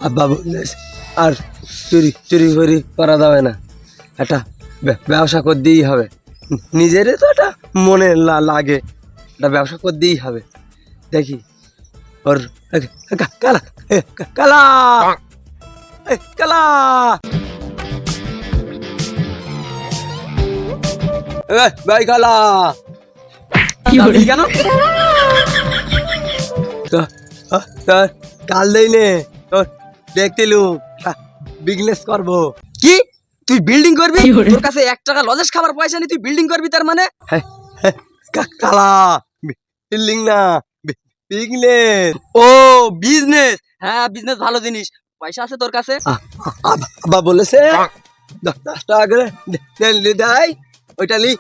আব্বা বললেস আর চুরি চুরি ফরি করা যাবে না, একটা ব্যবসা করতেই হবে। নিজেরই তো এটা মনে লাগে, একটা ব্যবসা করতেই হবে। দেখি ওর কালা কালা কালা ভাই কালা কেন কাল দেই নে তোর দেখতেলু বিজনেস করবো। কি তুই বিল্ডিং করবি? তোর কাছে 1 টাকা লজেস খাবার পয়সা নেই, তুই বিল্ডিং করবি? তার মানে কালা বিল্ডিং না বিজনেস। ও বিজনেস, হ্যাঁ বিজনেস ভালো জিনিস। পয়সা আছে তোর কাছে? আব্বা বলেছে 10 টাকা করে দেয়, ওইটা লি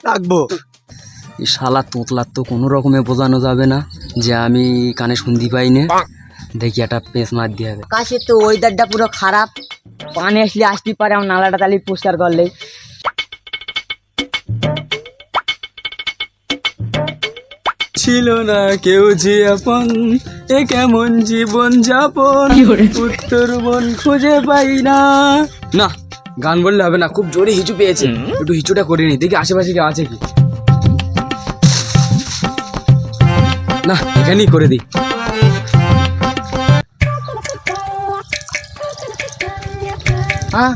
রাখবো। এই শালা তোতলার তো কোনো রকমে বোঝানো যাবে না যে আমি কানে শুনতে পাই না। দেখি একটা পেঁচ মার দিয়ে হবে। আকাশে তো ওয়েদারটা পুরো খারাপ, পানি আসলে আসতে পারে, আমার নালাটা তাহলে পরিষ্কার করলে। ছিল না কেউ যে আপন, এ কেমন জীবন যাপন, উত্তর মন খুঁজে পাই না। না গান বললে হবে না, খুব জোরে হিচু পেয়েছে, একটু হিচুটা করে নি, দেখি আশেপাশে কেউ আছে কি। না এখানেই করে দিই। হ্যাঁ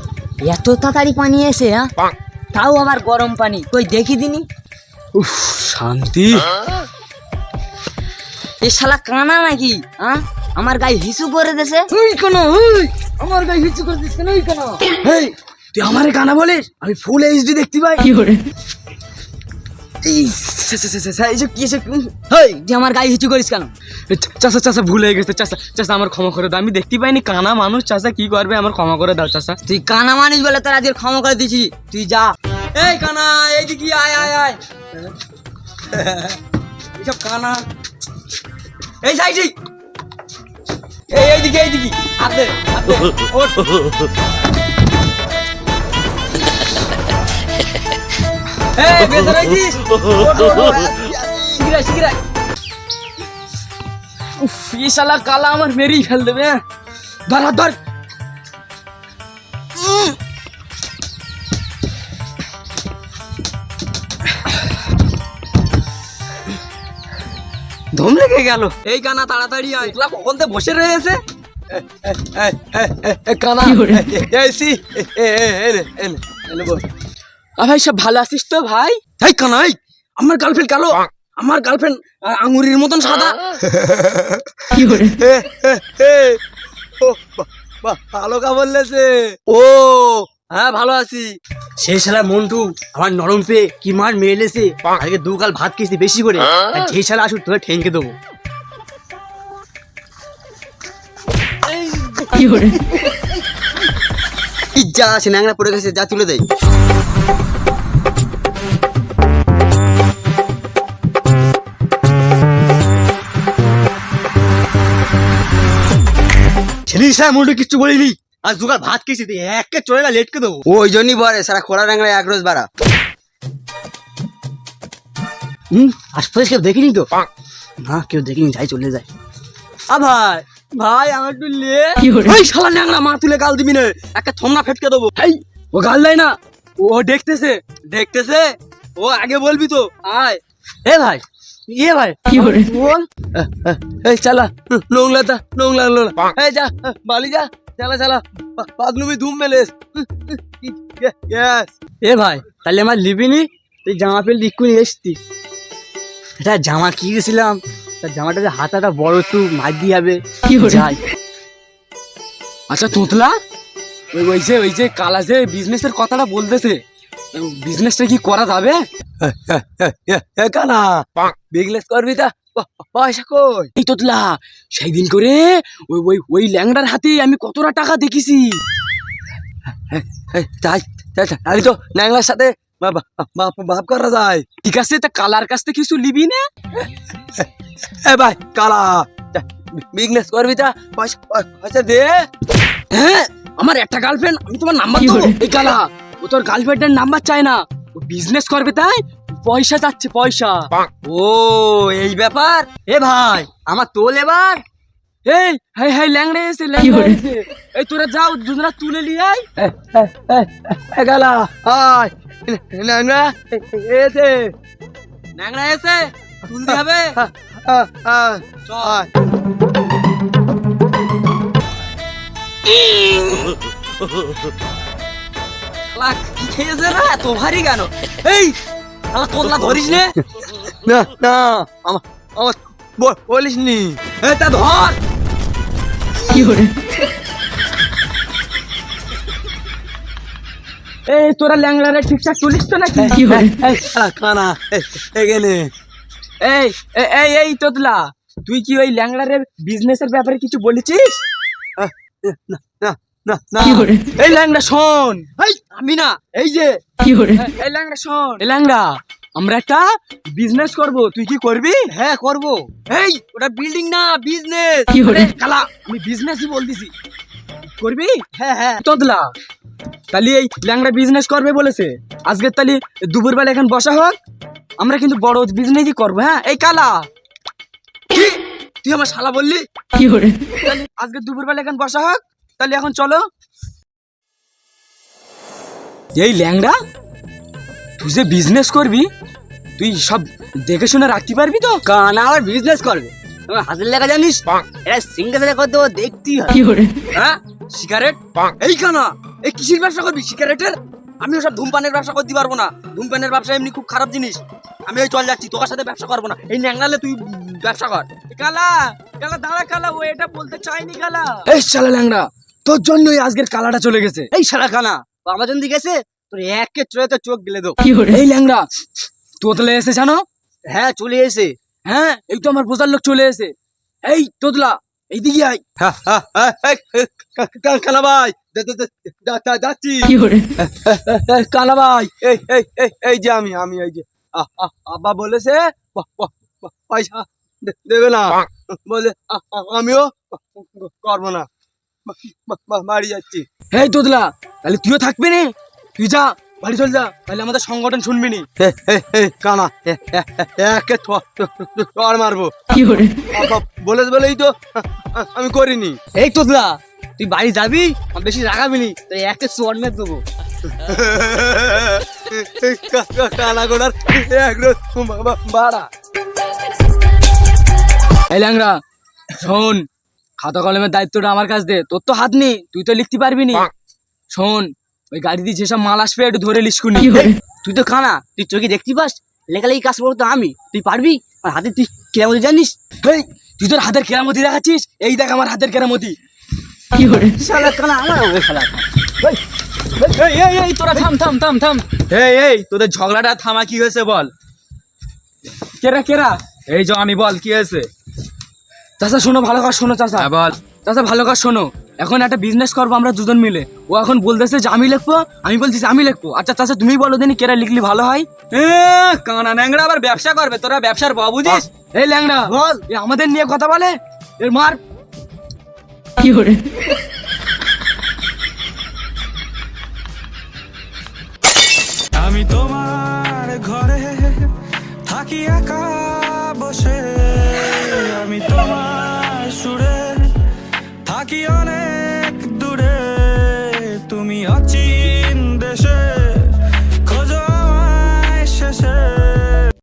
এত তাড়াতাড়ি পানি এসে, হ্যাঁ তাও আবার গরম পানি, কই দেখি দিনি। উফ শান্তি। এ শালা কানা নাকি? হ্যাঁ আমার গায়ে হিসু করে দেছে। আমার গায়ে হিচু করে দিস কেন? এই তুই আমারে গানা বলিস, আমি ফুল এইচডি দেখতে পাই। তুই আমার গায়ে হিচু করিস কেন? চাচা চাচা ভুল হয়ে গেছে, চাচা চাচা আমার ক্ষমা করে দাও, আমি দেখতে পাইনি, কানা মানুষ চাচা কি করবে, আমার ক্ষমা করে দাও চাচা। তুই কানা মানুষ বলে তোর আজকে ক্ষমা করে দিছি, তুই যা। এই কানা এইদিকে আয় আয় আয়। এইসব কানা এই সাইডি, এইদিকে এইদিকে হাতে হাতে ওঠ। এই বেঁচে রয়েছিস? শিগগিরাই শিগগিরাই। উফ এই শালা কালা আমার মেরেই ফেল দেবে। ধর হাত ধর। ধুম লেগে গেল। এই কানা তাড়াতাড়ি আয়, কখন থেকে বসে রয়েছে। কানা ভাই সব ভালো আছিস তো ভাই? এই কানাই আমার গার্লফ্রেন্ড কালো, আমার গার্লফ্রেন্ড আঙুরের মতন সাদা। ভালো কা বললেছে। ও হ্যাঁ ভালো আছি। সেই শালা মন্টু আমার নরম পেয়ে কি মার মেরেছে, আজকে 2 গাল ভাত খেয়েছি বেশি করে, আর যেই শালা আসুক তোকে ঠেঙ্কে দেবো। যা আছে ন্যাংরা পড়ে গেছে, যা তুলে দেয়। ছেলের শালা মন্টু কিচ্ছু বলিনি, আর 2 গাল ভাত খেয়েছি, তুই একে চলে না লেটকে দেবো। ওই জন্যই বলে সারা খোলা ন্যাংরা এক রোজ বাড়া। আশপাশে কেউ দেখিনি তো? না কেউ দেখিনি, যাই চলে যায়। ভাই ভাই আমার একটু লে। ওই শালা ন্যাংরা মা তুলে গাল দিবি না, একটা থমনা ফেটকে দেবো। এই ও গাল দেয় না, ও দেখতেছে দেখতেছে, ও আগে বলবি তো। আয় এ ভাই ভাই বল। এই চালা নোংলাটা নোংলা নোংলা। এই যা বালি যা, চালা চালা পাগলুমি ধুম মেলেস। এ ভাই তাহলে আমার লিবিনি, তুই জামা প্যান্ট ইক্ষুনি এসতি। এটা জামা কি গেছিলাম, তার জামাটা যে হাতাটা বড় একটু মার দিয়ে যাবে যাই। আচ্ছা তোতলা, ওই যে কালা যে বিজনেসের কথাটা বলতেছে, বিজনেসটা কি করা যাবে? কানা বিজনেস করবি তা পয়সা কই? এই তোতলা সেই দিন করে ওই ল্যাংড়ার হাতে আমি কতটা টাকা দেখেছি। তাই তাই তো ন্যাংলার সাথে ভাব করা যায়। ঠিক আছে তা কালার কাছ থেকে কিছু লিবি না? এ ভাই কালা বিজনেস করবি তা পয়সা দে। হ্যাঁ আমার একটা গার্লফ্রেন্ড, আমি তোমার নাম্বার দেবো। এই কালা ও তোর গার্লফ্রেন্ডের নাম্বার চায় না, ও বিজনেস করবে তাই পয়সা চাচ্ছে পয়সা। ও এই ব্যাপার। এ ভাই আমার তোল এবার এই হাই হাই ল্যাংড়া এসে ল্যাংড়া এসে এই তোরা যাও দুজনা তুলে নিয়ে আয় গালা আয় ন্যাংরা এসে ল্যাংড়া এসে তুলতে হবে আয় শালা কি খেয়েছে না এত ভারী কেন এই শালা তোলা ধরিস নে না না আমার আমার বলিস নি এই তা ধর এই তোরা ল্যাংড়ারে ঠিকঠাক তুলিস তো নাকি কানা এখানে এই এই এই তোতলা তুই কি ওই ল্যাংড়ারে বিজনেসের ব্যাপারে কিছু বলেছিস না না না এই ল্যাংড়া শোন এই আমি না এই যে এই ল্যাংড়া শোন এই ল্যাংড়া আমরা একটা বিজনেস করব তুই কি করবি হ্যাঁ করবো এই ওটা বিল্ডিং না বিজনেস কালা আমি বিজনেসই বলতেছি করবি হ্যাঁ হ্যাঁ তোতলা তাহলে এই ল্যাংড়া বিজনেস করবে বলেছে আজকে তাহলে দুপুরবেলা এখন বসা হোক আমরা কিন্তু বড় বিজনেসই করবো হ্যাঁ এই কালা কি? তুই আমার শালা বললি তাহলে আজকে দুপুরবেলা এখন বসা হোক তাহলে এখন চলো এই ল্যাংড়া তুই যে বিজনেস করবি তুই সব দেখে শুনে রাখতে পারবি তো কানা আবার বিজনেস করবে তোমার হাতের লেখা জানিস এটা সিঙ্গেল সাথে করতে ও দেখতেই হয় হ্যাঁ সিগারেট এই কানা এই কিসের ব্যবসা করবি সিগারেটের আমি ওসব ধূমপানের ব্যবসা করতে পারবো না ধূমপানের ব্যবসা এমনি খুব খারাপ জিনিস আমি ওই চল যাচ্ছি তোর সাথে ব্যবসা করবো না এই ন্যাংলালে তুই ব্যবসা কর কালা কালা দাঁড়া কালা ও এটা বলতে চাইনি কালা এই শালা ল্যাংড়া তোর জন্যই আজকের কালাটা চলে গেছে এই সারা কানা ও আমার জন্য গেছে তোর একে চলে তো চোখ গেলে দো এই ল্যাংড়া তোতলা এসে জানো হ্যাঁ চলে এসে হ্যাঁ এই তো আমার বোঝার লোক চলে এসে এই তোতলা এইদিকে আয় কানা ভাই যাচ্ছি কানা ভাই এই এই এই এই যে আমি এই যে আব্বা বলেছে পয়সা দেবে না বলে আমিও করবো না বাড়ি যাচ্ছি এই তোতলা তাহলে তুইও থাকবি নি তুই যা বাড়ি চল যা তাহলে আমাদের সংগঠন শুনবি নি কানা একে চড় মারবো বলেই তো আমি করিনি এই তোতলা তুই বাড়ি যাবি আর বেশি রাগাবি নি তো একে চোর মেরে দেবো কানা গোড়ার একদম বাড়া এই ল্যাংড়া শোন খাতা কলমের দায়িত্বটা আমার কাছে দে তোর তো হাত নেই তুই তো লিখতে পারবি নি শোন ওই গাড়ি দিয়ে যেসব মাল আসবে একটু ধরে লিখুনি তুই তো কানা তুই চোখে দেখতে পাস লেখালেখি কাজ করবো তো আমি তুই পারবি আর হাতে তুই কেমন জানিস এই তুই তোর হাতের কেরামতি দেখাচ্ছিস এই দেখ আমার হাতের কেরামতি শালা কানা আমার হবে শালা এই এই এই তোরা থাম থাম থাম থাম এই এই তোদের ঝগড়াটা থামা কি হয়েছে বল কেরা কেরা এই যে আমি বল কি হয়েছে চাচা শোনো ভালো কাজ শোনো চাচা বল চাচা ভালো কাজ শোনো এখন একটা বিজনেস করবো আমরা দুজন মিলে ও এখন বলতেছে যে আমি লিখবো আমি বলতেছি আমি লিখবো আচ্ছা চাচা তুমি বলো দিনি কেরা লিখলি ভালো হয় কানা ল্যাংড়া আবার ব্যবসা করবে তোরা ব্যবসার বাবু দিস এই ল্যাংড়া বল এ আমাদের নিয়ে কথা বলে এর মার আমি তোমার ঘরে থাকি একা বসে আমি তোমার সুরে থাকি অনেক দূরে তুমি অচিন